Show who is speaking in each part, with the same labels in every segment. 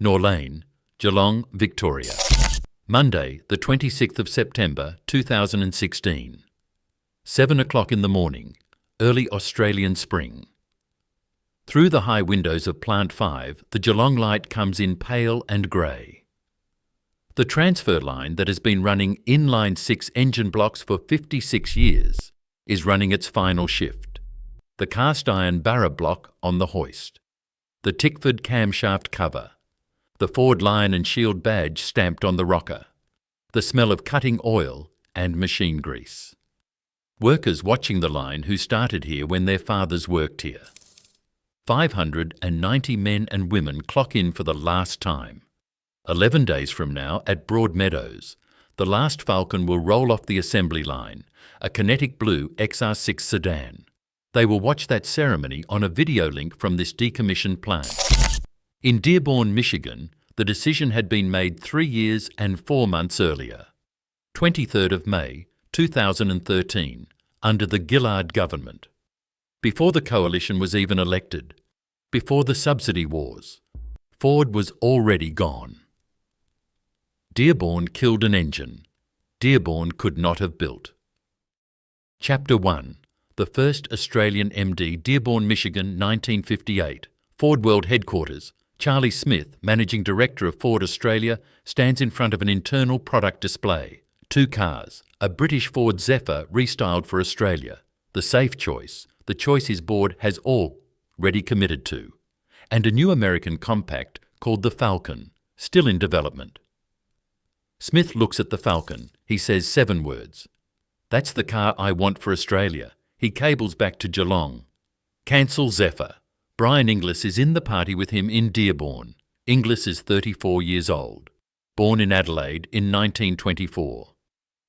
Speaker 1: Norlane, Geelong, Victoria. Monday, the 26th of September 2016. 7 o'clock in the morning, early Australian spring. Through the high windows of Plant 5, the Geelong light comes in pale and grey. The transfer line that has been running inline-six engine blocks for 56 years is running its final shift. The cast-iron Barra block on the hoist. The Tickford camshaft cover. The Ford Lion and Shield badge stamped on the rocker. The smell of cutting oil and machine grease. Workers watching the line who started here when their fathers worked here. 590 men and women clock in for the last time. 11 days from now at Broadmeadows, the last Falcon will roll off the assembly line, a Kinetic Blue XR6 sedan. They will watch that ceremony on a video link from this decommissioned plant. In Dearborn, Michigan, the decision had been made 3 years and 4 months earlier. 23rd of May, 2013, under the Gillard government. Before the coalition was even elected, before the subsidy wars, Ford was already gone. Dearborn killed an engine Dearborn could not have built. Chapter 1. The first Australian MD, Dearborn, Michigan, 1958. Ford World Headquarters. Charlie Smith, Managing Director of Ford Australia, stands in front of an internal product display. 2 cars, a British Ford Zephyr restyled for Australia. The safe choice, the choice his board has already committed to. And a new American compact called the Falcon, still in development. Smith looks at the Falcon. He says 7 words. That's the car I want for Australia. He cables back to Geelong. Cancel Zephyr. Brian Inglis is in the party with him in Dearborn. Inglis is 34 years old. Born in Adelaide in 1924.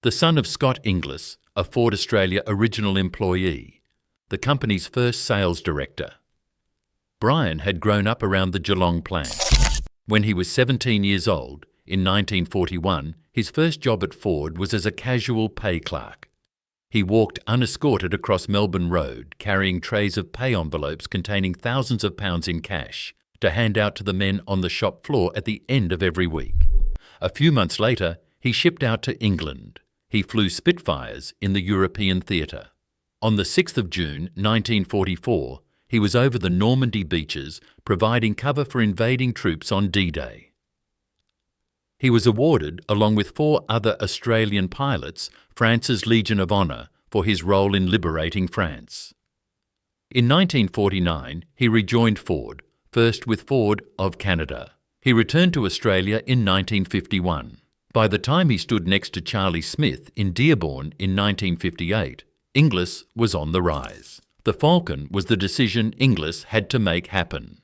Speaker 1: The son of Scott Inglis, a Ford Australia original employee, the company's first sales director. Brian had grown up around the Geelong plant. When he was 17 years old, in 1941, his first job at Ford was as a casual pay clerk. He walked unescorted across Melbourne Road, carrying trays of pay envelopes containing thousands of pounds in cash to hand out to the men on the shop floor at the end of every week. A few months later, he shipped out to England. He flew Spitfires in the European theatre. On the 6th of June, 1944, he was over the Normandy beaches, providing cover for invading troops on D-Day. He was awarded, along with 4 other Australian pilots, France's Legion of Honour for his role in liberating France. In 1949, he rejoined Ford, first with Ford of Canada. He returned to Australia in 1951. By the time he stood next to Charlie Smith in Dearborn in 1958, Inglis was on the rise. The Falcon was the decision Inglis had to make happen.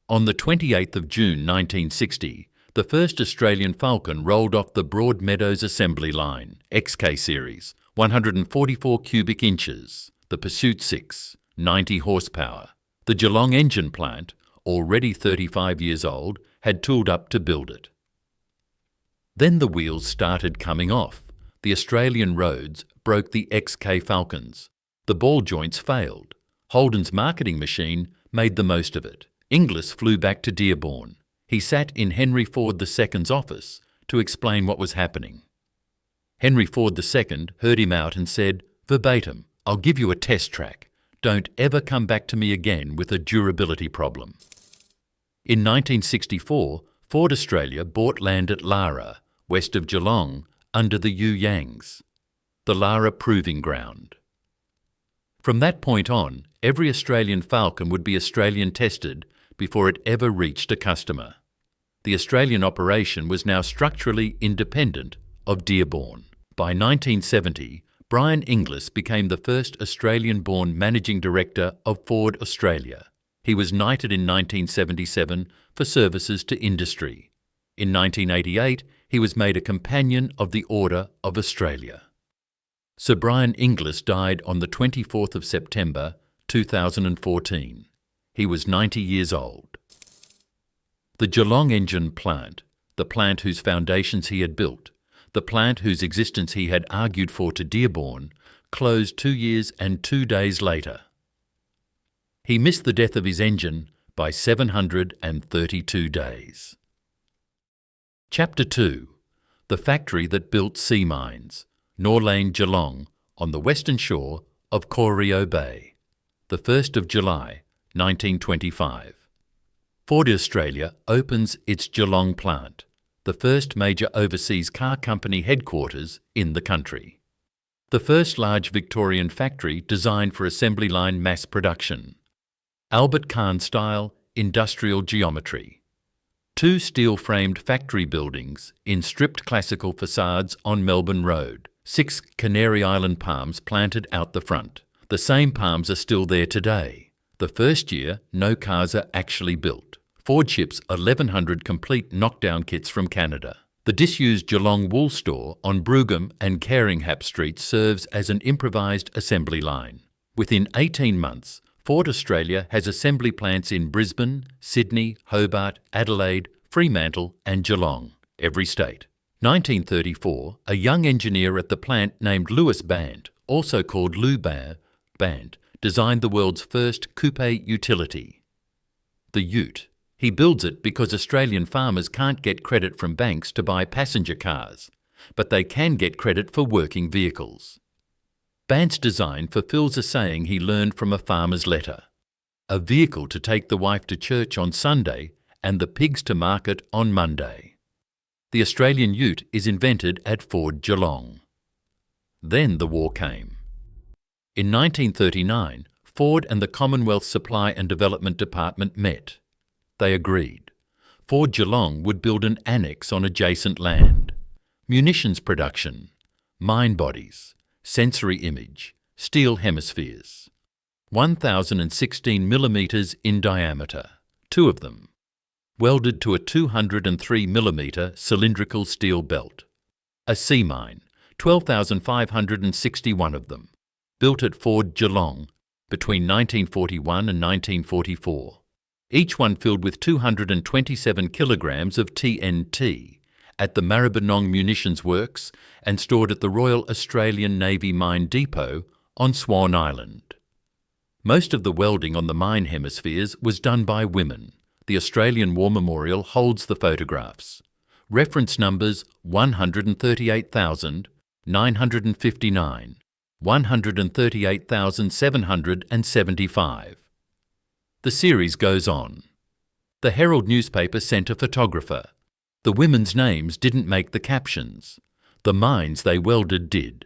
Speaker 1: On the 28th of June 1960, the first Australian Falcon rolled off the Broadmeadows assembly line, XK series, 144 cubic inches, the Pursuit 6, 90 horsepower. The Geelong engine plant, already 35 years old, had tooled up to build it. Then the wheels started coming off. The Australian roads broke the XK Falcons. The ball joints failed. Holden's marketing machine made the most of it. Inglis flew back to Dearborn. He sat in Henry Ford II's office to explain what was happening. Henry Ford II heard him out and said, verbatim, "I'll give you a test track. Don't ever come back to me again with a durability problem." In 1964, Ford Australia bought land at Lara, west of Geelong, under the Yangs, the Lara Proving Ground. From that point on, every Australian Falcon would be Australian tested before it ever reached a customer. The Australian operation was now structurally independent of Dearborn. By 1970, Brian Inglis became the first Australian-born managing director of Ford Australia. He was knighted in 1977 for services to industry. In 1988, he was made a Companion of the Order of Australia. Sir Brian Inglis died on the 24th of September 2014. He was 90 years old. The Geelong engine plant, the plant whose foundations he had built, the plant whose existence he had argued for to Dearborn, closed 2 years and 2 days later. He missed the death of his engine by 732 days. Chapter 2. The factory that built sea mines, Norlane, Geelong, on the western shore of Corio Bay. The 1st of July, 1925. Ford Australia opens its Geelong plant, the first major overseas car company headquarters in the country. The first large Victorian factory designed for assembly line mass production. Albert Kahn-style industrial geometry. 2 steel-framed factory buildings in stripped classical facades on Melbourne Road. 6 Canary Island palms planted out the front. The same palms are still there today. The first year, no cars are actually built. Ford ships 1,100 complete knockdown kits from Canada. The disused Geelong wool store on Broughamn and Caringhap Streets serves as an improvised assembly line. Within 18 months, Ford Australia has assembly plants in Brisbane, Sydney, Hobart, Adelaide, Fremantle and Geelong, every state. 1934, a young engineer at the plant named Louis Band, also called Lou Band, designed the world's first coupe utility, the Ute. He builds it because Australian farmers can't get credit from banks to buy passenger cars, but they can get credit for working vehicles. Band's design fulfills a saying he learned from a farmer's letter: a vehicle to take the wife to church on Sunday and the pigs to market on Monday. The Australian Ute is invented at Ford Geelong. Then the war came. In 1939, Ford and the Commonwealth Supply and Development Department met. They agreed. Ford Geelong would build an annex on adjacent land. Munitions production, mine bodies, sensory image, steel hemispheres. 1,016 millimetres in diameter, 2 of them. Welded to a 203 millimetre cylindrical steel belt. A sea mine, 12,561 of them. Built at Ford Geelong between 1941 and 1944. Each one filled with 227 kilograms of TNT at the Maribyrnong Munitions Works and stored at the Royal Australian Navy Mine Depot on Swan Island. Most of the welding on the mine hemispheres was done by women. The Australian War Memorial holds the photographs. Reference numbers 138,959, 138,775. The series goes on. The Herald newspaper sent a photographer. The women's names didn't make the captions. The mines they welded did.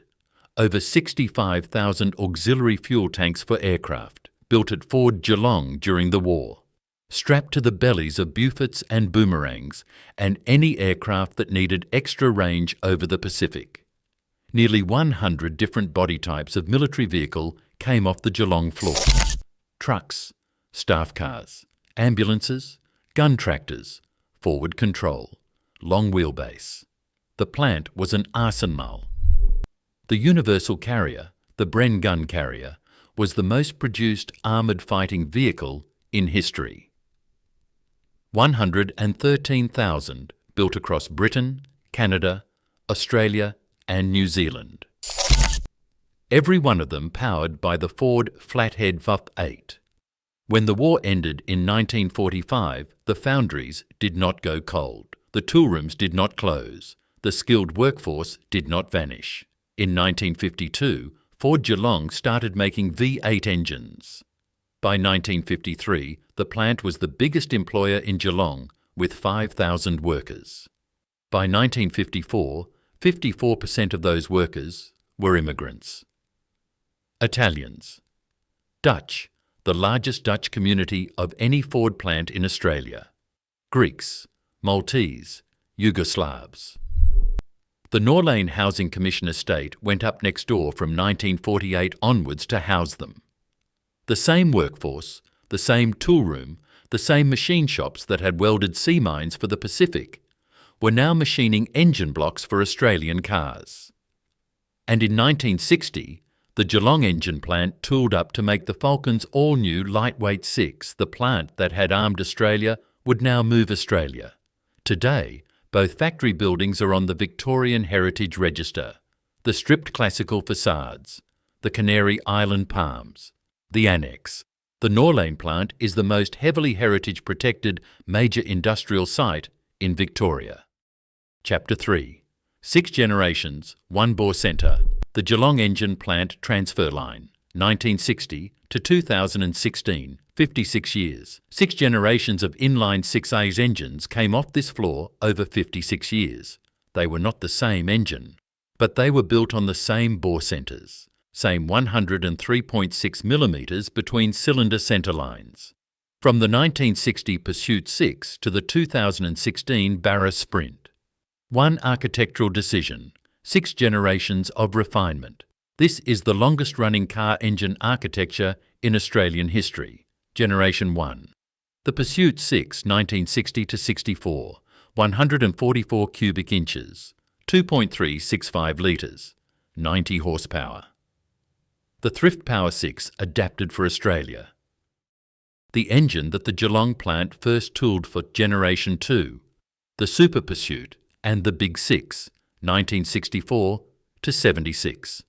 Speaker 1: Over 65,000 auxiliary fuel tanks for aircraft, built at Ford Geelong during the war, strapped to the bellies of Buforts and Boomerangs and any aircraft that needed extra range over the Pacific. Nearly 100 different body types of military vehicle came off the Geelong floor. Trucks, staff cars, ambulances, gun tractors, forward control, long wheelbase. The plant was an arsenal. The universal carrier, the Bren gun carrier, was the most produced armoured fighting vehicle in history. 113,000 built across Britain, Canada, Australia and New Zealand. Every one of them powered by the Ford Flathead VUP-8. When the war ended in 1945, the foundries did not go cold. The toolrooms did not close. The skilled workforce did not vanish. In 1952, Ford Geelong started making V8 engines. By 1953, the plant was the biggest employer in Geelong with 5,000 workers. By 1954, 54% of those workers were immigrants. Italians. Dutch, the largest Dutch community of any Ford plant in Australia. Greeks, Maltese, Yugoslavs. The Norlane Housing Commission estate went up next door from 1948 onwards to house them. The same workforce, the same toolroom, the same machine shops that had welded sea mines for the Pacific were now machining engine blocks for Australian cars. And in 1960, the Geelong engine plant tooled up to make the Falcon's all-new lightweight 6. The plant that had armed Australia would now move Australia. Today, both factory buildings are on the Victorian Heritage Register. The stripped classical facades, the Canary Island palms, the annex. The Norlane plant is the most heavily heritage-protected major industrial site in Victoria. Chapter 3. 6 generations, 1 bore centre. The Geelong Engine Plant Transfer Line, 1960 to 2016, 56 years. 6 generations of inline-six engines came off this floor over 56 years. They were not the same engine, but they were built on the same bore centres, same 103.6 millimetres between cylinder centre lines. From the 1960 Pursuit 6 to the 2016 Barra Sprint. 1 architectural decision, 6 generations of refinement. This is the longest-running car engine architecture in Australian history. Generation 1. The Pursuit 6, 1960 to 64, 144 cubic inches, 2.365 litres, 90 horsepower. The Thrift Power 6, adapted for Australia. The engine that the Geelong plant first tooled for Generation 2, the Super Pursuit and the Big 6, 1964 to 76.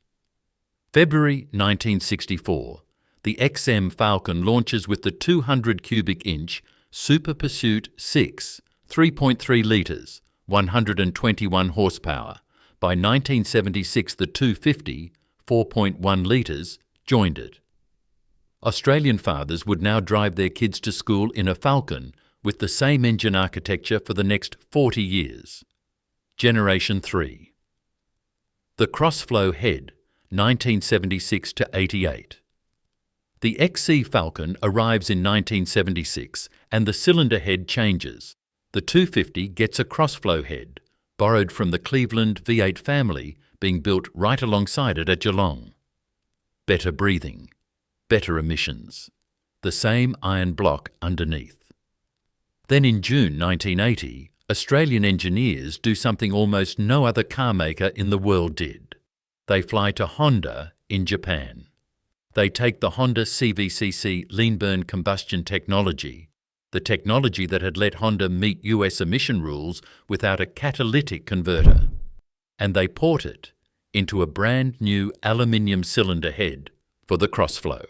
Speaker 1: February 1964, the XM Falcon launches with the 200 cubic inch Super Pursuit 6, 3.3 litres, 121 horsepower. By 1976, the 250, 4.1 litres, joined it. Australian fathers would now drive their kids to school in a Falcon with the same engine architecture for the next 40 years. Generation 3. The Crossflow Head, 1976 to 88. The XC Falcon arrives in 1976 and the cylinder head changes. The 250 gets a crossflow head, borrowed from the Cleveland V8 family, being built right alongside it at Geelong. Better breathing, better emissions. The same iron block underneath. Then in June 1980, Australian engineers do something almost no other car maker in the world did. They fly to Honda in Japan. They take the Honda CVCC lean burn combustion technology, the technology that had let Honda meet US emission rules without a catalytic converter, and they port it into a brand new aluminium cylinder head for the Crossflow.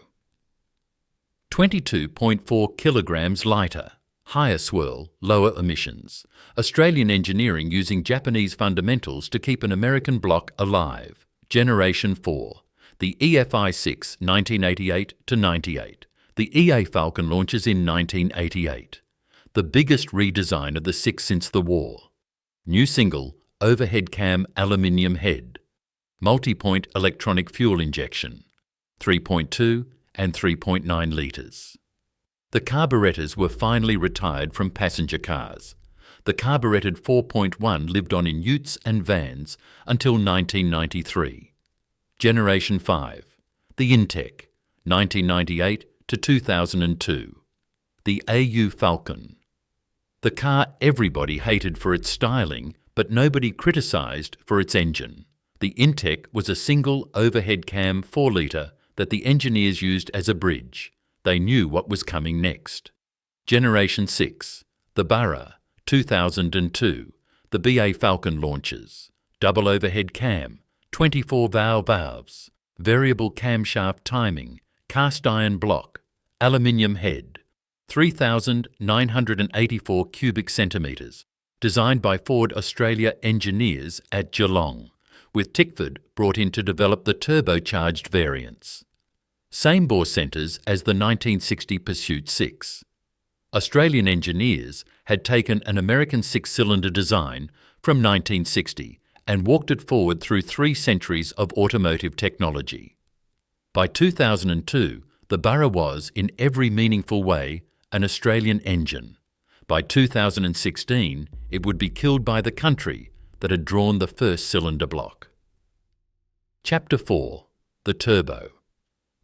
Speaker 1: 22.4 kilograms lighter. Higher swirl, lower emissions. Australian engineering using Japanese fundamentals to keep an American block alive. Generation 4. The EFI 6, 1988 to 98. The EA Falcon launches in 1988. The biggest redesign of the 6 since the war. New single, overhead cam aluminium head. Multi-point electronic fuel injection. 3.2 and 3.9 litres. The carburettors were finally retired from passenger cars. The carburetted 4.1 lived on in utes and vans until 1993. Generation 5. The Intech, 1998 to 2002. The AU Falcon. The car everybody hated for its styling, but nobody criticised for its engine. The Intech was a single overhead cam 4-litre that the engineers used as a bridge. They knew what was coming next. Generation 6. The Barra, 2002. The BA Falcon launches. Double overhead cam, 24 valves, variable camshaft timing, cast iron block, aluminium head, 3,984 cubic centimetres. Designed by Ford Australia engineers at Geelong, with Tickford brought in to develop the turbocharged variants. Same bore centres as the 1960 Pursuit 6. Australian engineers had taken an American 6-cylinder design from 1960 and walked it forward through 3 centuries of automotive technology. By 2002, the Barra was, in every meaningful way, an Australian engine. By 2016, it would be killed by the country that had drawn the first cylinder block. Chapter 4. The Turbo.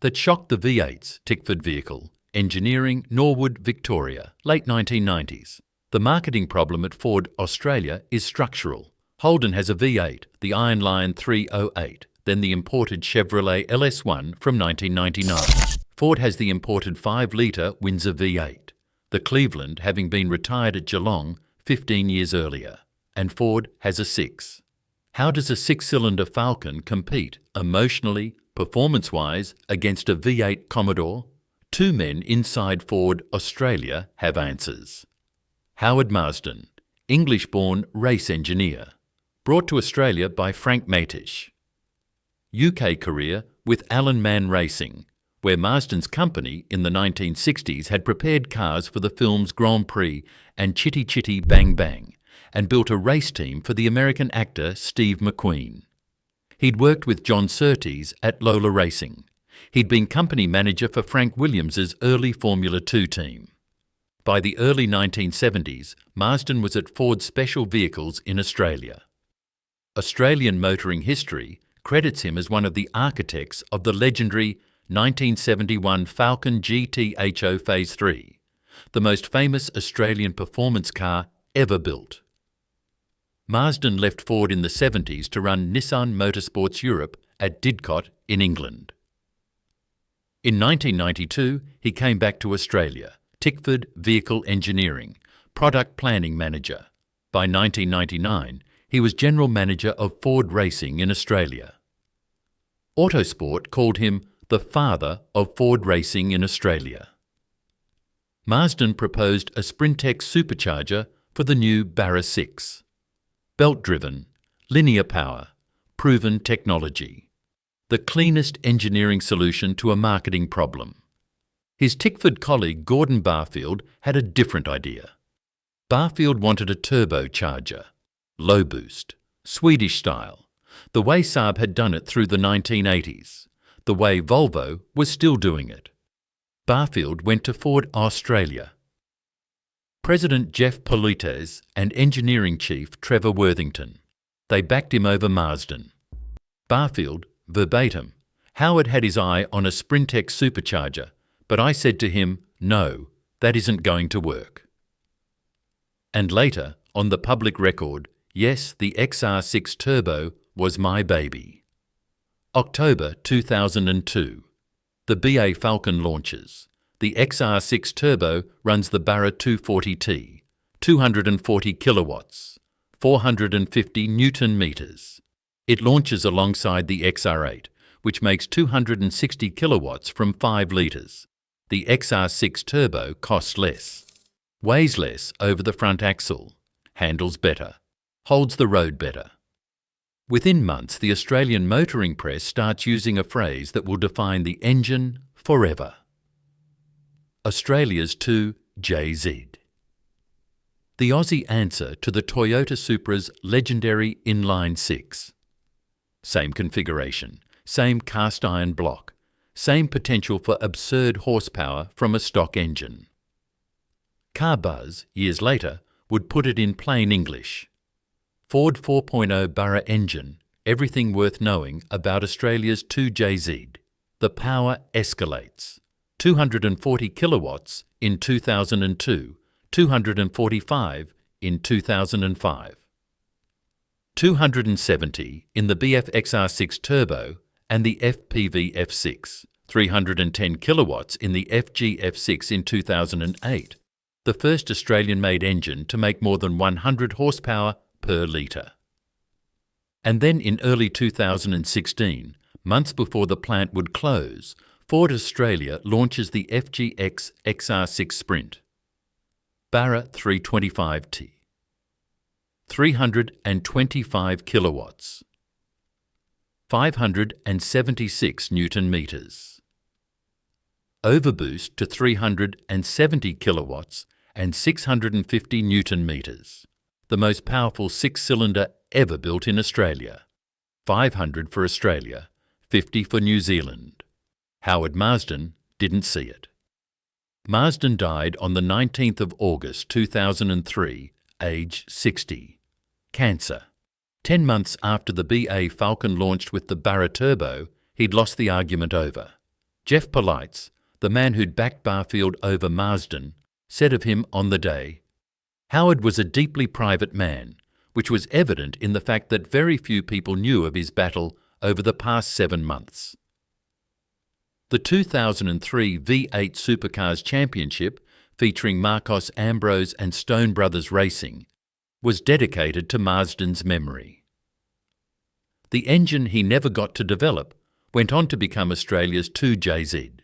Speaker 1: That shocked the V8's Tickford vehicle, engineering, Norwood, Victoria, late 1990s. The marketing problem at Ford Australia is structural. Holden has a V8, the Iron Lion 308, then the imported Chevrolet LS1 from 1999. Ford has the imported 5-litre Windsor V8, the Cleveland having been retired at Geelong 15 years earlier, and Ford has a 6. How does a 6-cylinder Falcon compete emotionally, performance-wise, against a V8 Commodore? 2 men inside Ford Australia have answers. Howard Marsden, English-born race engineer, brought to Australia by Frank Matish. UK career with Allen Man Racing, where Marsden's company in the 1960s had prepared cars for the films Grand Prix and Chitty Chitty Bang Bang, and built a race team for the American actor Steve McQueen. He'd worked with John Surtees at Lola Racing. He'd been company manager for Frank Williams's early Formula 2 team. By the early 1970s, Marsden was at Ford Special Vehicles in Australia. Australian motoring history credits him as one of the architects of the legendary 1971 Falcon GT-HO Phase 3, the most famous Australian performance car ever built. Marsden left Ford in the 70s to run Nissan Motorsports Europe at Didcot in England. In 1992, he came back to Australia, Tickford Vehicle Engineering, Product Planning Manager. By 1999, he was General Manager of Ford Racing in Australia. Autosport called him the father of Ford racing in Australia. Marsden proposed a Sprintec supercharger for the new Barra 6. Belt-driven, linear power, proven technology. The cleanest engineering solution to a marketing problem. His Tickford colleague Gordon Barfield had a different idea. Barfield wanted a turbocharger, low boost, Swedish style, the way Saab had done it through the 1980s, the way Volvo was still doing it. Barfield went to Ford Australia. President Jeff Polites and engineering chief Trevor Worthington. They backed him over Marsden. Barfield, verbatim, Howard had his eye on a Sprintec supercharger, but I said to him, no, that isn't going to work. And later, on the public record, yes, the XR6 Turbo was my baby. October 2002. The BA Falcon launches. The XR6 Turbo runs the Barra 240T, 240 kilowatts, 450 Newton meters. It launches alongside the XR8, which makes 260 kilowatts from 5 litres. The XR6 Turbo costs less, weighs less over the front axle, handles better, holds the road better. Within months, the Australian motoring press starts using a phrase that will define the engine forever. Australia's 2JZ. The Aussie answer to the Toyota Supra's legendary inline-six. Same configuration, same cast iron block, same potential for absurd horsepower from a stock engine. Car Buzz, years later, would put it in plain English. Ford 4.0 Barra engine, everything worth knowing about Australia's 2JZ. The power escalates. 240 kilowatts in 2002, 245 in 2005. 270 in the BF XR6 Turbo and the FPV F6, 310 kilowatts in the FG F6 in 2008, the first Australian-made engine to make more than 100 horsepower per litre. And then in early 2016, months before the plant would close, Ford Australia launches the FGX XR6 Sprint. Barra 325T. 325 kilowatts. 576 Newton meters. Overboost to 370 kilowatts and 650 Newton meters. The most powerful six-cylinder ever built in Australia. 500 for Australia, 50 for New Zealand. Howard Marsden didn't see it. Marsden died on the 19th of August 2003, age 60. Cancer. 10 months after the BA Falcon launched with the Barra Turbo, he'd lost the argument over. Jeff Polites, the man who'd backed Barfield over Marsden, said of him on the day, Howard was a deeply private man, which was evident in the fact that very few people knew of his battle over the past 7 months. The 2003 V8 Supercars Championship, featuring Marcos Ambrose and Stone Brothers Racing, was dedicated to Marsden's memory. The engine he never got to develop went on to become Australia's 2JZ.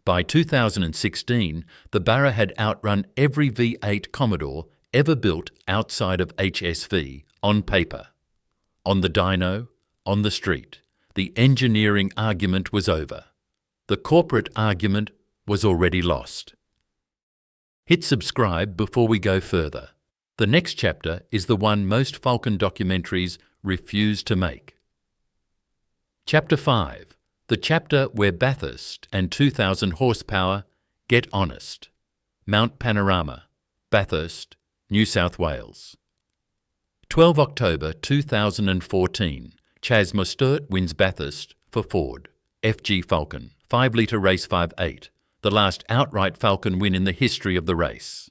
Speaker 1: By 2016, the Barra had outrun every V8 Commodore ever built outside of HSV on paper. On the dyno, on the street, the engineering argument was over. The corporate argument was already lost. Hit subscribe before we go further. The next chapter is the one most Falcon documentaries refuse to make. Chapter 5. The chapter where Bathurst and 2,000 horsepower get honest. Mount Panorama, Bathurst, New South Wales. 12 October 2014. Chas Mostert wins Bathurst for Ford. FG Falcon, 5 litre race 5.8, the last outright Falcon win in the history of the race.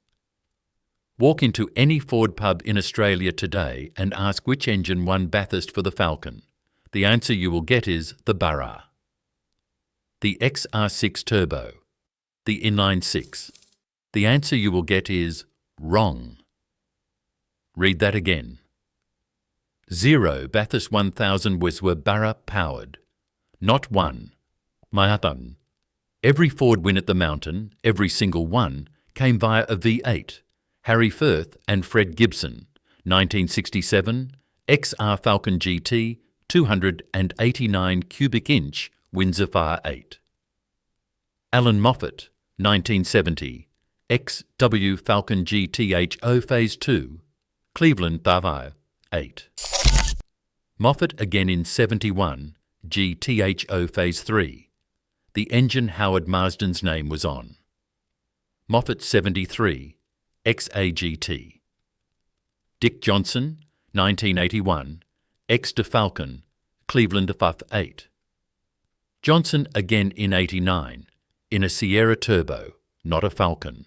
Speaker 1: Walk into any Ford pub in Australia today and ask which engine won Bathurst for the Falcon. The answer you will get is the Barra. The XR6 Turbo. The inline-six. The answer you will get is wrong. Read that again. 0 Bathurst 1000 were Barra powered. Not one. Mayatan. Every Ford win at the mountain, every single one, came via a V8. Harry Firth and Fred Gibson, 1967, XR Falcon GT, 289 cubic inch, Windsor Fire 8. Alan Moffat, 1970, XW Falcon GTHO Phase 2, Cleveland Thavai 8. Moffat again in 71, GTHO Phase 3. The engine Howard Marsden's name was on. Moffat 73, XAGT. Dick Johnson, 1981, X-de Falcon, Cleveland FUF 8. Johnson again in 89, in a Sierra Turbo, not a Falcon.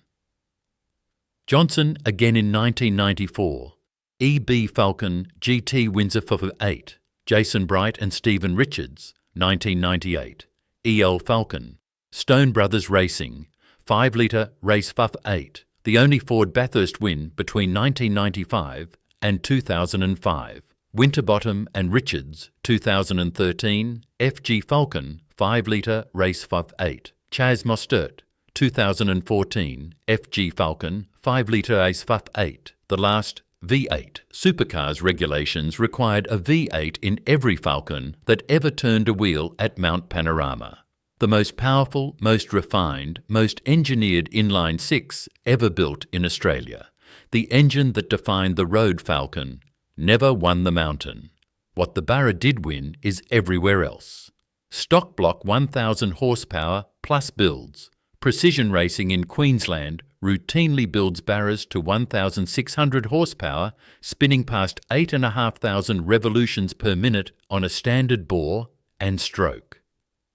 Speaker 1: Johnson again in 1994, EB Falcon GT Windsor FUF 8, Jason Bright and Stephen Richards, 1998, EL Falcon, Stone Brothers Racing, 5 litre race FUF 8, the only Ford Bathurst win between 1995 and 2005. Winterbottom and Richards, 2013, FG Falcon, 5 litre race FUF 8. Chas Mostert, 2014, FG Falcon, 5 litre race FUF 8. The last V8 supercars regulations required a V8 in every Falcon that ever turned a wheel at Mount Panorama. The most powerful, most refined, most engineered inline-six ever built in Australia. The engine that defined the road Falcon never won the mountain. What the Barra did win is everywhere else. Stock block 1,000 horsepower plus builds. Precision Racing in Queensland routinely builds Barras to 1,600 horsepower, spinning past 8,500 revolutions per minute on a standard bore and stroke.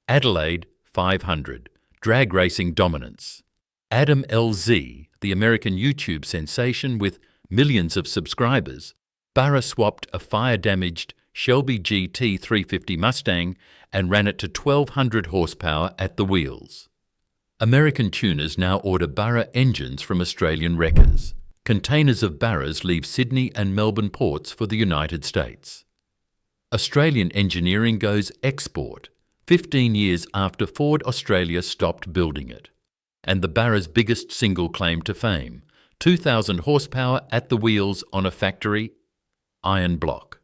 Speaker 1: Adelaide, 500. Drag racing dominance. Adam LZ, the American YouTube sensation with millions of subscribers, Barra swapped a fire-damaged Shelby GT 350 Mustang and ran it to 1,200 horsepower at the wheels. American tuners now order Barra engines from Australian wreckers. Containers of Barras leave Sydney and Melbourne ports for the United States. Australian engineering goes export 15 years after Ford Australia stopped building it. And the Barra's biggest single claim to fame, 2,000 horsepower at the wheels on a factory iron block.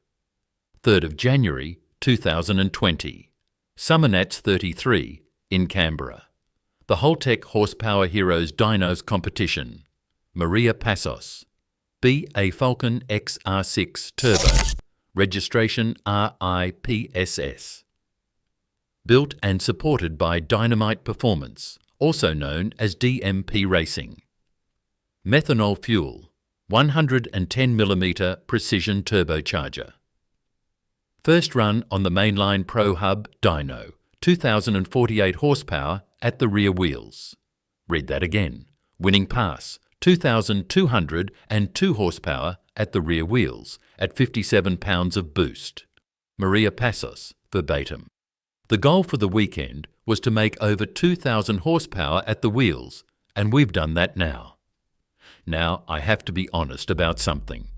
Speaker 1: 3rd of January 2020. Summernats 33 in Canberra. The FORTEK Horsepower Heroes Dynos Competition. Maria Passos. BA Falcon XR6 Turbo. Registration RIPSS. Built and supported by Dynamite Performance, also known as DMP Racing. Methanol fuel, 110mm precision turbocharger. First run on the mainline Pro Hub dyno, 2,048 horsepower at the rear wheels. Read that again. Winning pass, 2,202 horsepower at the rear wheels at 57 pounds of boost. Maria Passos, verbatim. The goal for the weekend was to make over 2,000 horsepower at the wheels, and we've done that now. Now, I have to be honest about something.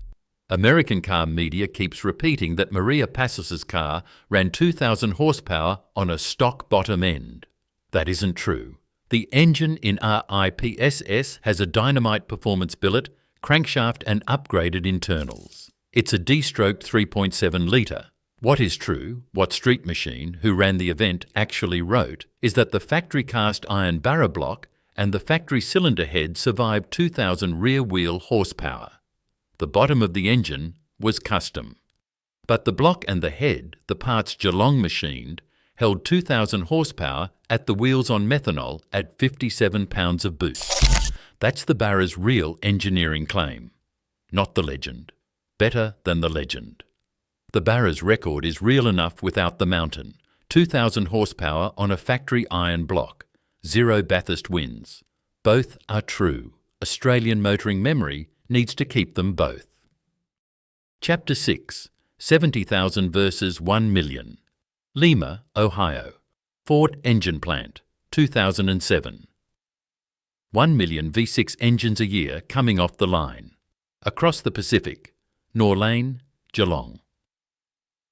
Speaker 1: American car media keeps repeating that Maria Passos's car ran 2,000 horsepower on a stock bottom end. That isn't true. The engine in RIPSS has a Dynamite Performance billet crankshaft and upgraded internals. It's a D-stroke 3.7 litre. What is true, what Street Machine, who ran the event, actually wrote, is that the factory cast iron Barra block and the factory cylinder head survived 2,000 rear wheel horsepower. The bottom of the engine was custom. But the block and the head, the parts Geelong machined, held 2,000 horsepower at the wheels on methanol at 57 pounds of boost. That's the Barra's real engineering claim. Not the legend. Better than the legend. The Barra's record is real enough without the mountain. 2,000 horsepower on a factory iron block. 0 Bathurst winds. Both are true. Australian motoring memory needs to keep them both. Chapter 6. 70,000 versus 1 million. Lima, Ohio. Ford Engine Plant, 2007. 1 million V6 engines a year coming off the line. Across the Pacific. Norlane, Geelong.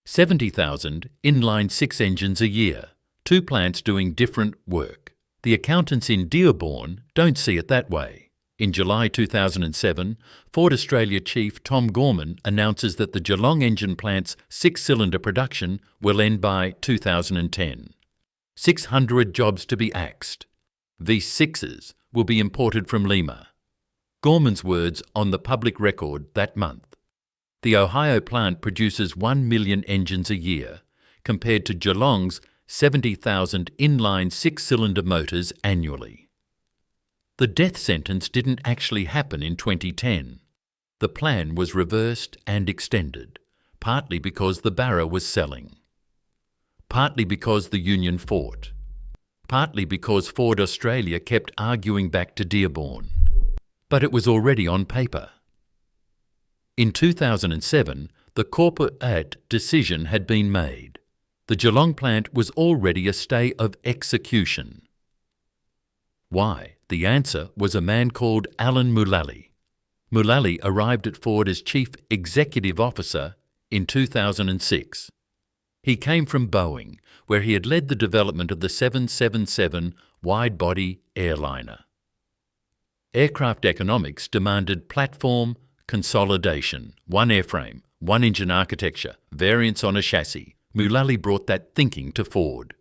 Speaker 1: 70,000 inline-six engines a year. 2 plants doing different work. The accountants in Dearborn don't see it that way. In July 2007, Ford Australia chief Tom Gorman announces that the Geelong engine plant's 6-cylinder production will end by 2010. 600 jobs to be axed. V6s will be imported from Lima. Gorman's words on the public record that month. The Ohio plant produces 1 million engines a year, compared to Geelong's 70,000 inline 6-cylinder motors annually. The death sentence didn't actually happen in 2010. The plan was reversed and extended, partly because the Barra was selling, partly because the union fought, partly because Ford Australia kept arguing back to Dearborn. But it was already on paper. In 2007, the corporate decision had been made. The Geelong plant was already a stay of execution. Why? The answer was a man called Alan Mullally. Mullally arrived at Ford as Chief Executive Officer in 2006. He came from Boeing, where he had led the development of the 777 wide-body airliner. Aircraft economics demanded platform consolidation, one airframe, one engine architecture, variants on a chassis. Mullally brought that thinking to Ford.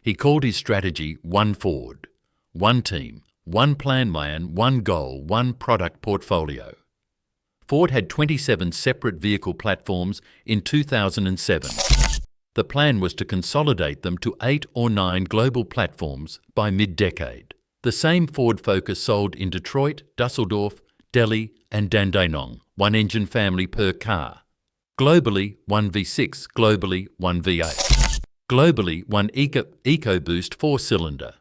Speaker 1: He called his strategy One Ford, one team, one plan, one goal, one product portfolio. Ford had 27 separate vehicle platforms in 2007. The plan was to consolidate them to 8 or 9 global platforms by mid-decade. The same Ford Focus sold in Detroit, Dusseldorf, Delhi and Dandenong, one engine family per car. Globally, one V6, globally, one V8. Globally, one EcoBoost 4-cylinder.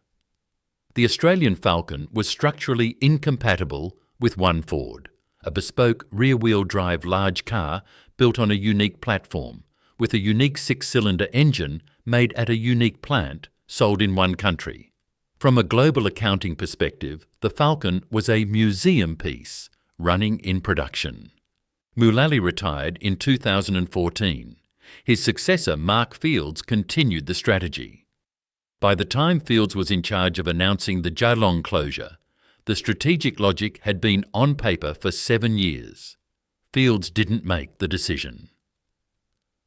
Speaker 1: The Australian Falcon was structurally incompatible with one Ford, a bespoke rear-wheel drive large car built on a unique platform, with a unique 6-cylinder engine made at a unique plant, sold in one country. From a global accounting perspective, the Falcon was a museum piece, running in production. Mullally retired in 2014. His successor, Mark Fields, continued the strategy. By the time Fields was in charge of announcing the Geelong closure, the strategic logic had been on paper for 7 years. Fields didn't make the decision.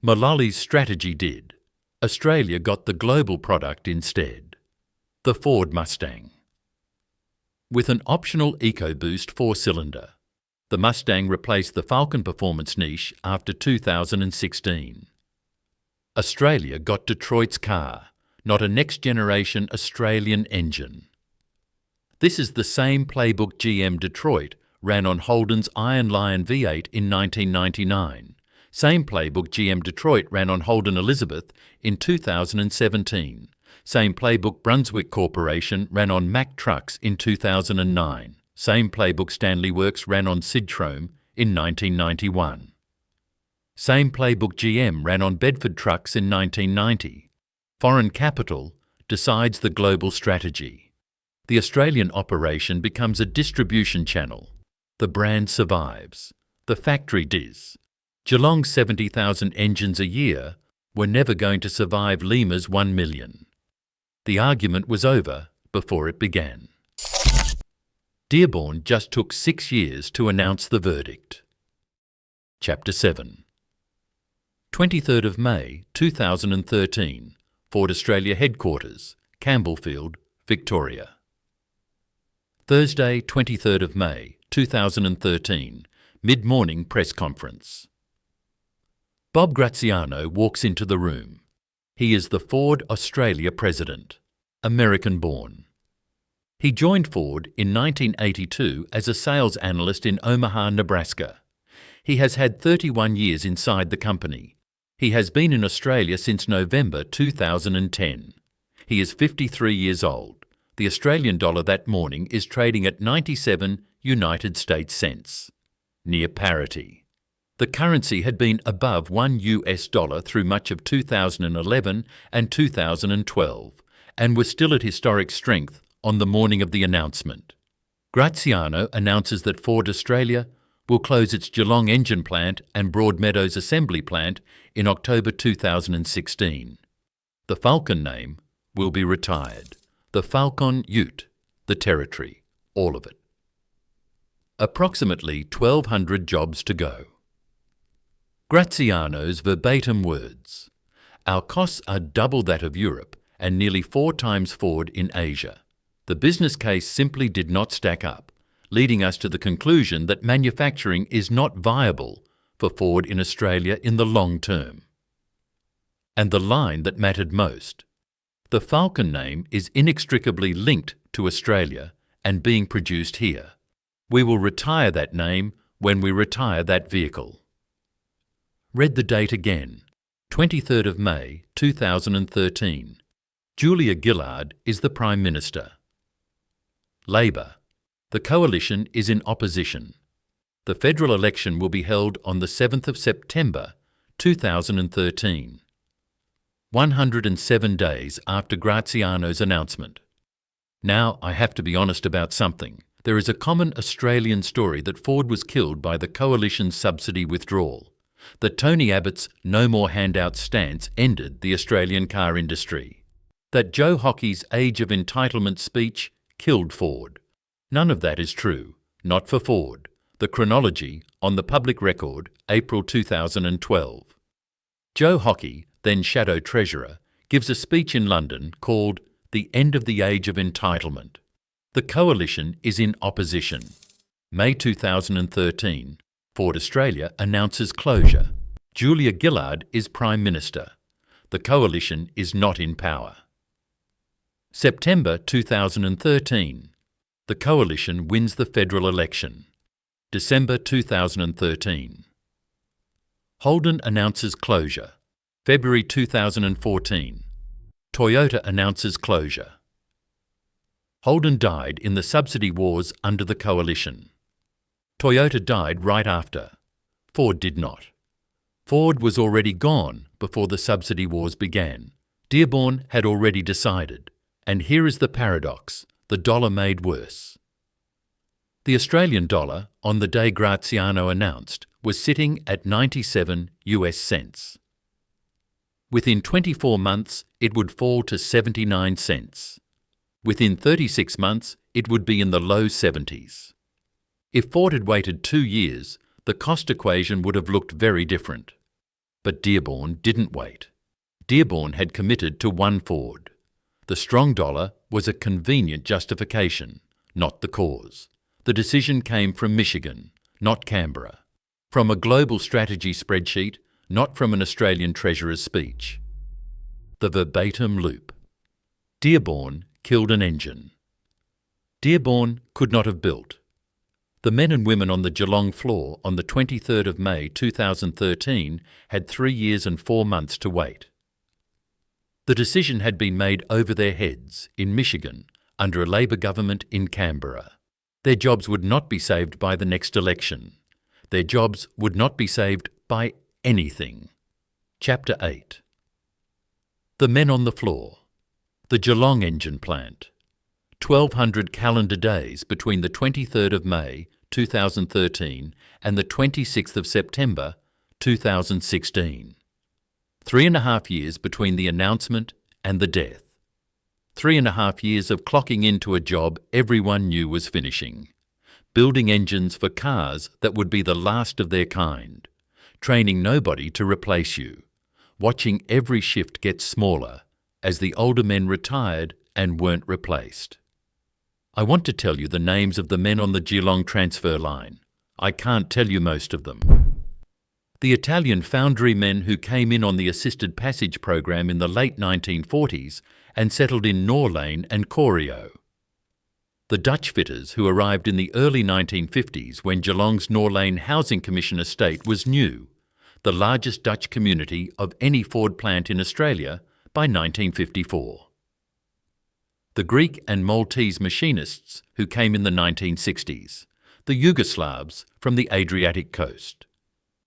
Speaker 1: Mullally's strategy did. Australia got the global product instead. The Ford Mustang. With an optional EcoBoost 4-cylinder, the Mustang replaced the Falcon performance niche after 2016. Australia got Detroit's car, not a next-generation Australian engine. This is the same playbook GM Detroit ran on Holden's Iron Lion V8 in 1999. Same playbook GM Detroit ran on Holden Elizabeth in 2017. Same playbook Brunswick Corporation ran on Mack trucks in 2009. Same playbook Stanley Works ran on Sidtrome in 1991. Same playbook GM ran on Bedford trucks in 1990. Foreign capital decides the global strategy. The Australian operation becomes a distribution channel. The brand survives. The factory does. Geelong's 70,000 engines a year were never going to survive Lima's 1 million. The argument was over before it began. Dearborn just took 6 years to announce the verdict. Chapter 7. 23rd of May 2013, Ford Australia Headquarters, Campbellfield, Victoria. Thursday, 23rd of May 2013, mid-morning press conference. Bob Graziano walks into the room. He is the Ford Australia president, American-born. He joined Ford in 1982 as a sales analyst in Omaha, Nebraska. He has had 31 years inside the company. He has been in Australia since November 2010. He is 53 years old. The Australian dollar that morning is trading at 97 United States cents, near parity. The currency had been above $1 through much of 2011 and 2012, and was still at historic strength on the morning of the announcement. Graziano announces that Ford Australia will close its Geelong engine plant and Broadmeadows assembly plant in October 2016. The Falcon name will be retired. The Falcon Ute, the territory, all of it. Approximately 1,200 jobs to go. Graziano's verbatim words: "Our costs are double that of Europe and nearly 4 times Ford in Asia. The business case simply did not stack up, leading us to the conclusion that manufacturing is not viable for Ford in Australia in the long term." And the line that mattered most: "The Falcon name is inextricably linked to Australia and being produced here. We will retire that name when we retire that vehicle." Read the date again, 23rd of May 2013. Julia Gillard is the Prime Minister. Labor. The coalition is in opposition. The federal election will be held on the 7th of September 2013. 107 days after Graziano's announcement. Now I have to be honest about something. There is a common Australian story that Ford was killed by the coalition's subsidy withdrawal, that Tony Abbott's no more handouts stance ended the Australian car industry, that Joe Hockey's Age of Entitlement speech killed Ford. None of that is true, not for Ford. The chronology, on the public record, April 2012. Joe Hockey, then Shadow Treasurer, gives a speech in London called "The End of the Age of Entitlement." The coalition is in opposition. May 2013, Ford Australia announces closure. Julia Gillard is Prime Minister. The coalition is not in power. September 2013. The coalition wins the federal election. December 2013. Holden announces closure. February 2014. Toyota announces closure. Holden died in the subsidy wars under the coalition. Toyota died right after. Ford did not. Ford was already gone before the subsidy wars began. Dearborn had already decided. And here is the paradox: the dollar made worse. The Australian dollar, on the day Graziano announced, was sitting at 97 US cents. Within 24 months, it would fall to 79 cents. Within 36 months, it would be in the low 70s. If Ford had waited 2 years, the cost equation would have looked very different. But Dearborn didn't wait. Dearborn had committed to one Ford. The strong dollar was a convenient justification, not the cause. The decision came from Michigan, not Canberra. From a global strategy spreadsheet, not from an Australian Treasurer's speech. The verbatim loop. Dearborn killed an engine. Dearborn could not have built. The men and women on the Geelong floor on the 23rd of May 2013 had 3 years and 4 months to wait. The decision had been made over their heads in Michigan under a Labor government in Canberra. Their jobs would not be saved by the next election. Their jobs would not be saved by anything. Chapter 8. The men on the floor. The Geelong engine plant. 1,200 calendar days between the 23rd of May 2013 and the 26th of September 2016. 3.5 years between the announcement and the death. 3.5 years of clocking into a job everyone knew was finishing. building engines for cars that would be the last of their kind, training nobody to replace you, watching every shift get smaller as the older men retired and weren't replaced. I want to tell you the names of the men on the Geelong transfer line. I can't tell you most of them. The Italian foundry men who came in on the assisted passage program in the late 1940s and settled in Norlane and Corio. The Dutch fitters who arrived in the early 1950s when Geelong's Norlane Housing Commission estate was new, the largest Dutch community of any Ford plant in Australia by 1954. The Greek and Maltese machinists who came in the 1960s, the Yugoslavs from the Adriatic coast,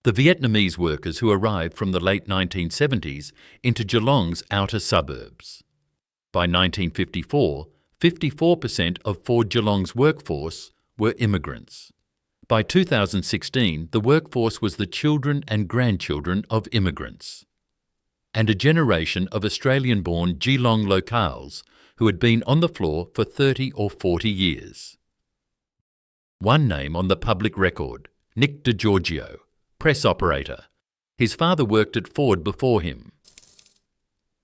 Speaker 1: the Vietnamese workers who arrived from the late 1970s into Geelong's outer suburbs. By 1954, 54% of Ford Geelong's workforce were immigrants. By 2016, the workforce was the children and grandchildren of immigrants. And a generation of Australian-born Geelong locales who had been on the floor for 30 or 40 years. One name on the public record, Nick DeGiorgio, press operator. His father worked at Ford before him.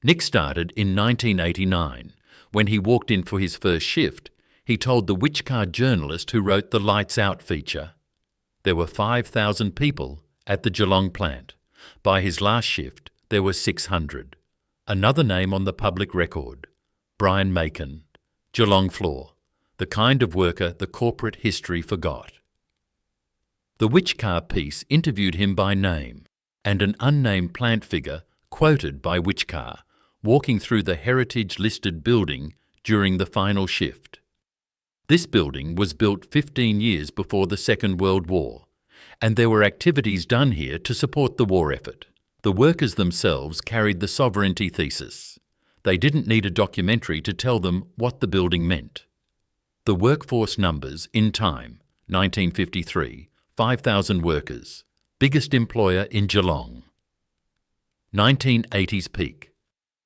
Speaker 1: Nick started in 1989. When he walked in for his first shift, he told the Which Car journalist who wrote the Lights Out feature. There were 5,000 people at the Geelong plant. By his last shift, there were 600. Another name on the public record, Brian Macon, Geelong floor, the kind of worker the corporate history forgot. The Which Car piece interviewed him by name, and an unnamed plant figure quoted by Which Car, walking through the heritage-listed building during the final shift. This building was built 15 years before the Second World War, and there were activities done here to support the war effort. The workers themselves carried the sovereignty thesis. They didn't need a documentary to tell them what the building meant. The workforce numbers in time, 1953, 5,000 workers, biggest employer in Geelong. 1980s peak,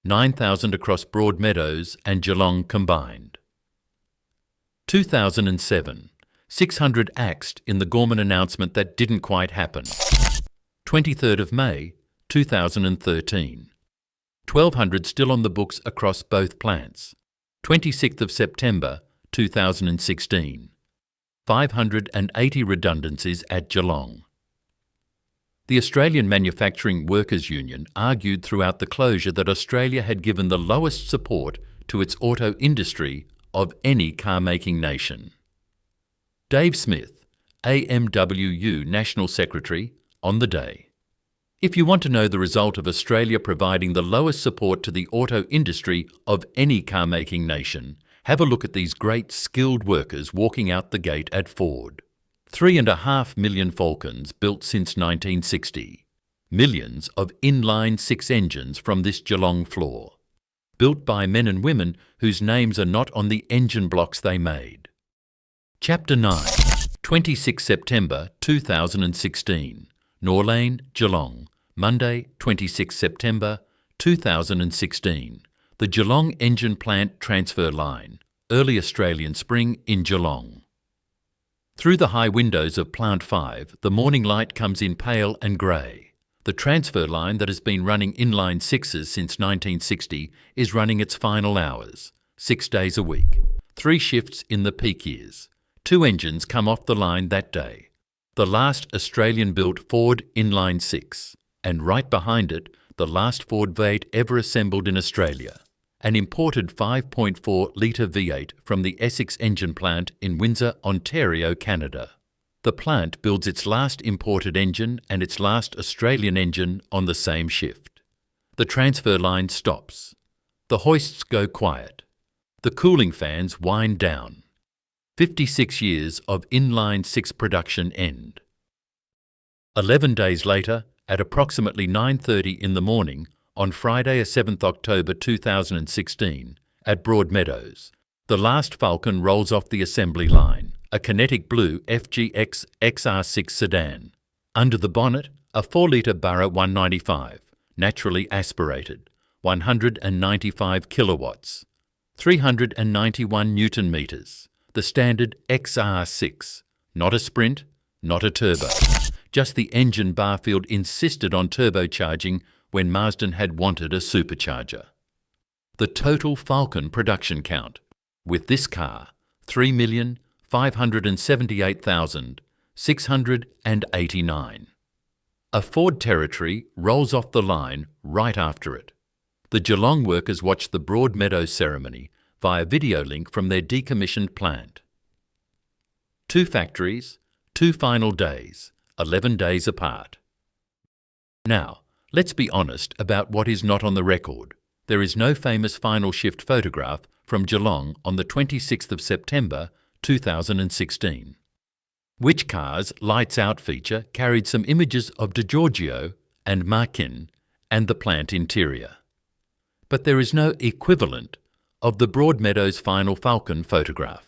Speaker 1: 9,000 across Broadmeadows and Geelong combined. 2007, 600 axed in the Gorman announcement that didn't quite happen. 23rd of May, 2013. 1,200 still on the books across both plants. 26th of September, 2016. 580 redundancies at Geelong. The Australian Manufacturing Workers Union argued throughout the closure that Australia had given the lowest support to its auto industry of any car-making nation. Dave Smith, AMWU National Secretary, on the day. If you want to know the result of Australia providing the lowest support to the auto industry of any car-making nation, have a look at these great skilled workers walking out the gate at Ford. 3.5 million Falcons built since 1960. Millions of inline-six engines from this Geelong floor. Built by men and women whose names are not on the engine blocks they made. Chapter 9, 26 September 2016. Norlane, Geelong, Monday, 26 September 2016. The Geelong Engine Plant Transfer Line, early Australian spring in Geelong. Through the high windows of Plant 5, the morning light comes in pale and grey. The transfer line that has been running inline-sixes since 1960 is running its final hours, 6 days a week, 3 shifts in the peak years. 2 engines come off the line that day. The last Australian-built Ford inline-six, and right behind it, the last Ford V8 ever assembled in Australia. An imported 5.4-litre V8 from the Essex engine plant in Windsor, Ontario, Canada. The plant builds its last imported engine and its last Australian engine on the same shift. The transfer line stops. The hoists go quiet. The cooling fans wind down. 56 years of inline-six production end. 11 days later, at approximately 9:30 in the morning, on Friday, 7th October 2016, at Broadmeadows, the last Falcon rolls off the assembly line, a Kinetic Blue XR6 sedan. Under the bonnet, a 4-litre Barra 195, naturally aspirated, 195 kilowatts, 391 Newton metres, the standard XR6, Not a sprint, not a turbo. Just the engine Barfield insisted on turbocharging when Marsden had wanted a supercharger. The total Falcon production count, with this car, 3,578,689. A Ford Territory rolls off the line right after it. The Geelong workers watched the Broadmeadows ceremony via video link from their decommissioned plant. 2 factories, 2 final days, 11 days apart. Now, let's be honest about what is not on the record. There is no famous final shift photograph from Geelong on the 26th of September 2016. Which Car's Lights Out feature carried some images of DiGiorgio and Markin and the plant interior. But there is no equivalent of the Broadmeadows final Falcon photograph.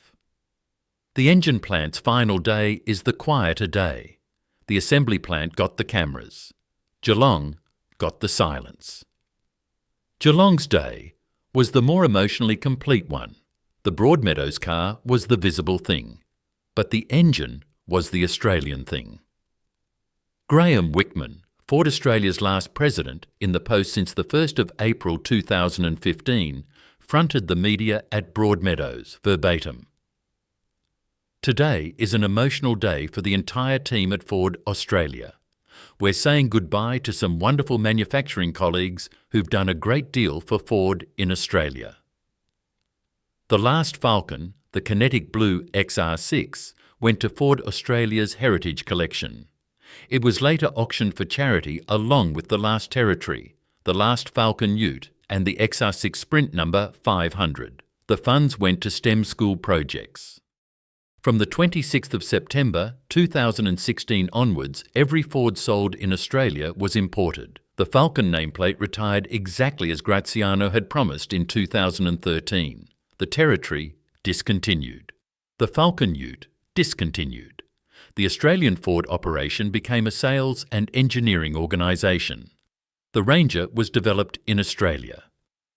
Speaker 1: The engine plant's final day is the quieter day. The assembly plant got the cameras. Geelong got the silence. Geelong's day was the more emotionally complete one. The Broadmeadows car was the visible thing, but the engine was the Australian thing. Graham Wickman, Ford Australia's last president in the post since the 1st of April 2015, fronted the media at Broadmeadows verbatim. Today is an emotional day for the entire team at Ford Australia. We're saying goodbye to some wonderful manufacturing colleagues who've done a great deal for Ford in Australia. The last Falcon, the Kinetic Blue XR6, went to Ford Australia's Heritage Collection. It was later auctioned for charity along with the last Territory, the last Falcon Ute and the XR6 Sprint number 500. The funds went to STEM school projects. From the 26th of September 2016 onwards, every Ford sold in Australia was imported. The Falcon nameplate retired exactly as Graziano had promised in 2013. The Territory discontinued. The Falcon Ute discontinued. The Australian Ford operation became a sales and engineering organisation. The Ranger was developed in Australia,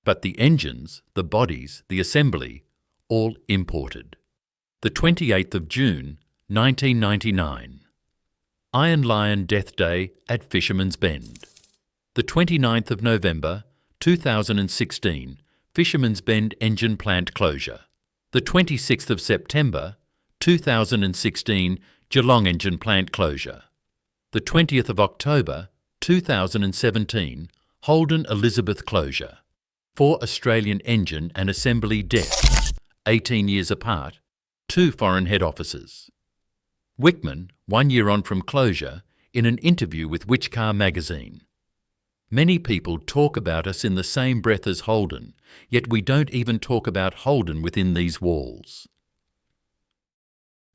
Speaker 1: but the engines, the bodies, the assembly, all imported. The 28th of June, 1999. Iron Lion Death Day at Fisherman's Bend. The 29th of November, 2016, Fisherman's Bend engine plant closure. The 26th of September, 2016, Geelong engine plant closure. The 20th of October, 2017, Holden Elizabeth closure. 4 Australian engine and assembly deaths, 18 years apart, 2 foreign head offices. Wickman, 1 year on from closure, in an interview with Which Car magazine. Many people talk about us in the same breath as Holden, yet we don't even talk about Holden within these walls.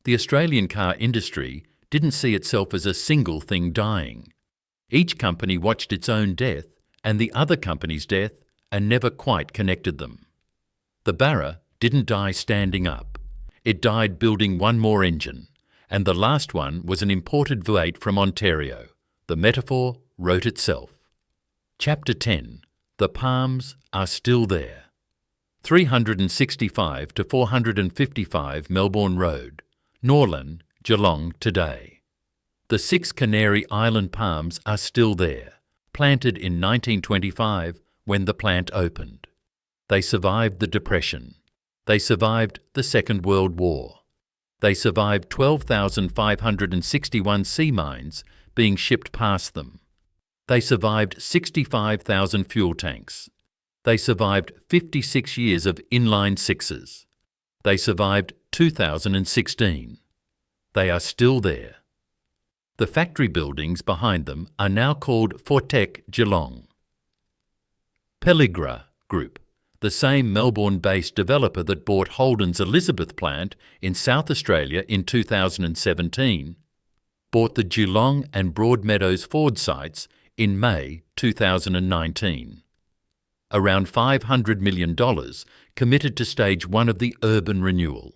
Speaker 1: The Australian car industry didn't see itself as a single thing dying. Each company watched its own death and the other company's death and never quite connected them. The Barra didn't die standing up. It died building one more engine, and the last one was an imported V8 from Ontario. The metaphor wrote itself. Chapter 10. The Palms are still there. 365 to 455 Melbourne Road, Norland, Geelong today. The 6 Canary Island palms are still there, planted in 1925 when the plant opened. They survived the Depression. They survived the Second World War. They survived 12,561 sea mines being shipped past them. They survived 65,000 fuel tanks. They survived 56 years of inline-sixes. They survived 2016. They are still there. The factory buildings behind them are now called FORTEK Geelong. Pelligra Group, the same Melbourne-based developer that bought Holden's Elizabeth plant in South Australia in 2017, bought the Geelong and Broadmeadows Ford sites in May 2019. Around $500 million committed to stage 1 of the urban renewal.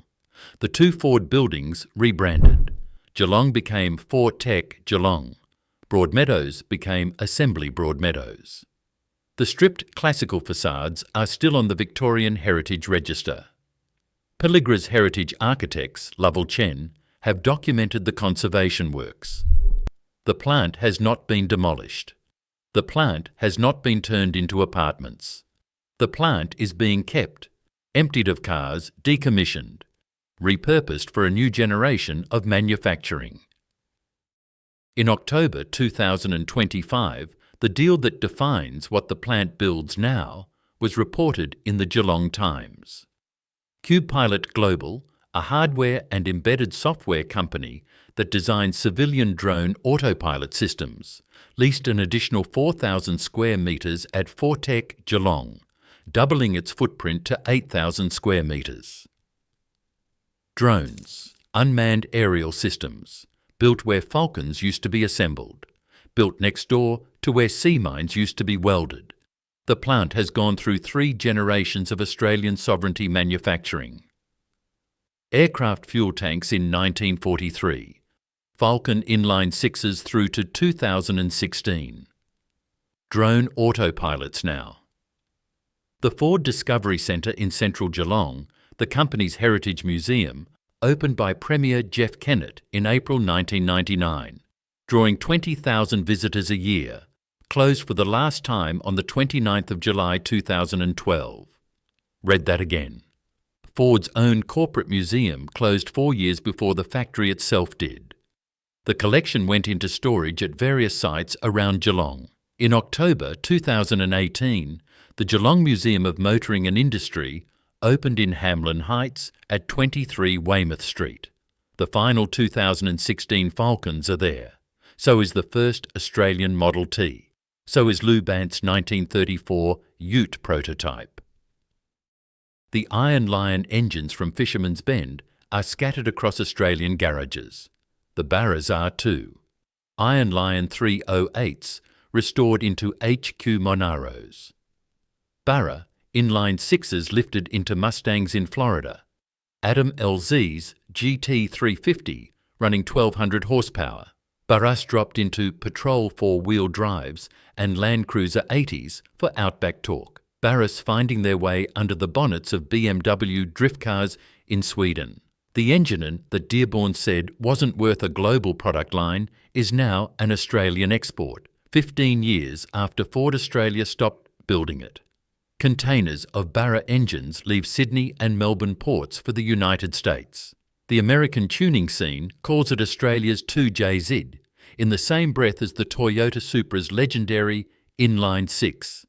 Speaker 1: The 2 Ford buildings rebranded. Geelong became FORTEK Geelong. Broadmeadows became Assembly Broadmeadows. The stripped classical facades are still on the Victorian Heritage Register. Pelligra's heritage architects, Lovell Chen, have documented the conservation works. The plant has not been demolished. The plant has not been turned into apartments. The plant is being kept, emptied of cars, decommissioned, repurposed for a new generation of manufacturing. In October 2025, the deal that defines what the plant builds now was reported in the Geelong Times. QPilot Global, a hardware and embedded software company that designs civilian drone autopilot systems, leased an additional 4,000 square metres at FORTEK, Geelong, doubling its footprint to 8,000 square metres. Drones, unmanned aerial systems, built where Falcons used to be assembled, built next door to where sea mines used to be welded. The plant has gone through 3 generations of Australian sovereignty manufacturing. Aircraft fuel tanks in 1943, Falcon inline-sixes through to 2016. Drone autopilots now. The Ford Discovery Centre in central Geelong, the company's heritage museum, opened by Premier Jeff Kennett in April 1999, drawing 20,000 visitors a year, closed for the last time on the 29th of July 2012. Read that again. Ford's own corporate museum closed 4 years before the factory itself did. The collection went into storage at various sites around Geelong. In October 2018, the Geelong Museum of Motoring and Industry opened in Hamlin Heights at 23 Weymouth Street. The final 2016 Falcons are there. So is the first Australian Model T. So is Lou Bant's 1934 Ute prototype. The Iron Lion engines from Fisherman's Bend are scattered across Australian garages. The Barras are too. Iron Lion 308s restored into HQ Monaros. Barra inline-sixes lifted into Mustangs in Florida. Adam LZ's GT350 running 1,200 horsepower. Barras dropped into Patrol 4-wheel drives and Land Cruiser 80s for outback torque. Barras finding their way under the bonnets of BMW drift cars in Sweden. The engine that Dearborn said wasn't worth a global product line is now an Australian export, 15 years after Ford Australia stopped building it. Containers of Barra engines leave Sydney and Melbourne ports for the United States. The American tuning scene calls it Australia's 2JZ, in the same breath as the Toyota Supra's legendary inline-six.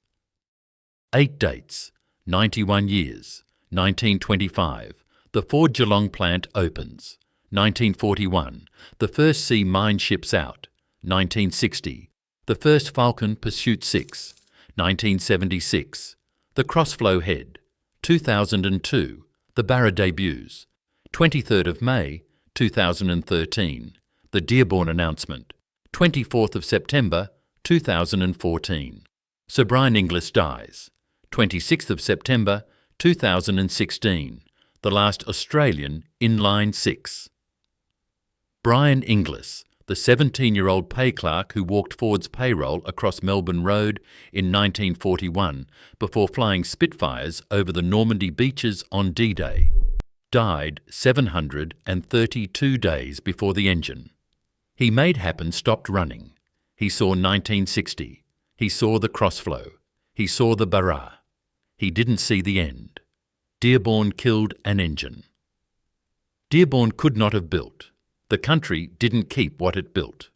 Speaker 1: 8 dates, 91 years, 1925, the Ford Geelong plant opens. 1941, the first sea mine ships out. 1960, the first Falcon Pursuit 6. 1976, the Crossflow Head. 2002, the Barra debuts. 23rd of May, 2013, the Dearborn announcement. 24th of September, 2014, Sir Brian Inglis dies. 26th of September 2016, the last Australian inline-six. Brian Inglis, the 17-year-old pay clerk who walked Ford's payroll across Melbourne Road in 1941 before flying Spitfires over the Normandy beaches on D-Day, died 732 days before the engine. He made happen stopped running. He saw 1960. He saw the Crossflow. He saw the Barra. He didn't see the end. Dearborn killed an engine. Dearborn could not have built. The country didn't keep what it built.